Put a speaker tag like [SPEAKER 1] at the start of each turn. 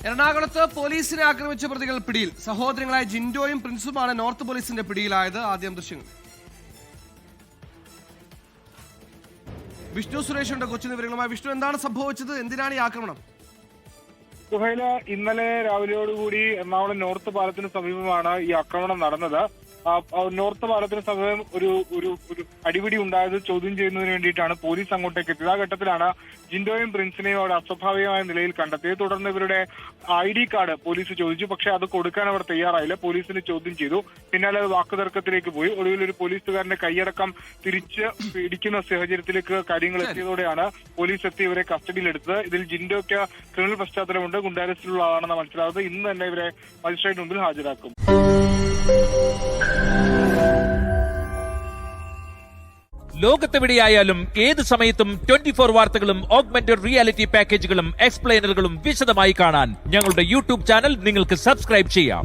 [SPEAKER 1] എറണാകുളത്ത് പോലീസിനെ ആക്രമിച്ച പ്രതികൾ പിടിയിൽ. സഹോദരങ്ങളായ ജിൻഡോയും പ്രിൻസുമാണ് നോർത്ത് പോലീസിന്റെ പിടിയിലായത്. ആദ്യം ദൃശ്യങ്ങൾ. വിഷ്ണു സുരേഷുണ്ട് കൊച്ചി വിവരങ്ങളുമായി. വിഷ്ണു, എന്താണ് സംഭവിച്ചത്? എന്തിനാണ് ഈ ആക്രമണം?
[SPEAKER 2] സുഹൈല, ഇന്നലെ രാവിലെയോടുകൂടി എറണാകുളം നോർത്ത് പാലത്തിന് സമീപമാണ് ഈ ആക്രമണം നടന്നത്. നോർത്ത് പാലത്തിന് സമീപം ഒരു അടിപിടി ഉണ്ടായത് ചോദ്യം ചെയ്യുന്നതിന് വേണ്ടിയിട്ടാണ് പോലീസ് അങ്ങോട്ടേക്ക് എത്തിയത്. ആ ഘട്ടത്തിലാണ് ജിൻഡോയും പ്രിൻസിനെയും അവിടെ അസ്വാഭാവികമായ നിലയിൽ കണ്ടെത്തിയത്. തുടർന്ന് ഇവരുടെ ID കാർഡ് പോലീസ് ചോദിച്ചു. പക്ഷെ അത് കൊടുക്കാൻ അവർ തയ്യാറായില്ല. പോലീസിന് ചോദ്യം ചെയ്തു. പിന്നാലെ അത് വാക്കുതർക്കത്തിലേക്ക് പോയി. ഒടുവിൽ ഒരു പോലീസുകാരന്റെ കൈയടക്കം തിരിച്ച് പിടിക്കുന്ന സാഹചര്യത്തിലേക്ക് കാര്യങ്ങൾ എത്തിയതോടെയാണ് പോലീസ് എത്തി ഇവരെ കസ്റ്റഡിയിലെടുത്തത്. ഇതിൽ ജിൻഡോയ്ക്ക് ക്രിമിനൽ പശ്ചാത്തലമുണ്ട്, ഗുണ്ടാരസ്റ്റിലുള്ള ആളാണെന്ന് മനസ്സിലാവുന്നത്. ഇന്ന് തന്നെ ഇവരെ മജിസ്ട്രേറ്റ് മുമ്പിൽ ഹാജരാക്കും.
[SPEAKER 3] ലോകത്തെവിടെയായാലും ഏത് സമയത്തും 24 വാർത്തകളും ഓഗ്മെന്റഡ് റിയാലിറ്റി പാക്കേജുകളും എക്സ്പ്ലെയിനറുകളും വിശദമായി കാണാൻ ഞങ്ങളുടെ YouTube ചാനൽ നിങ്ങൾക്ക് സബ്സ്ക്രൈബ് ചെയ്യാം.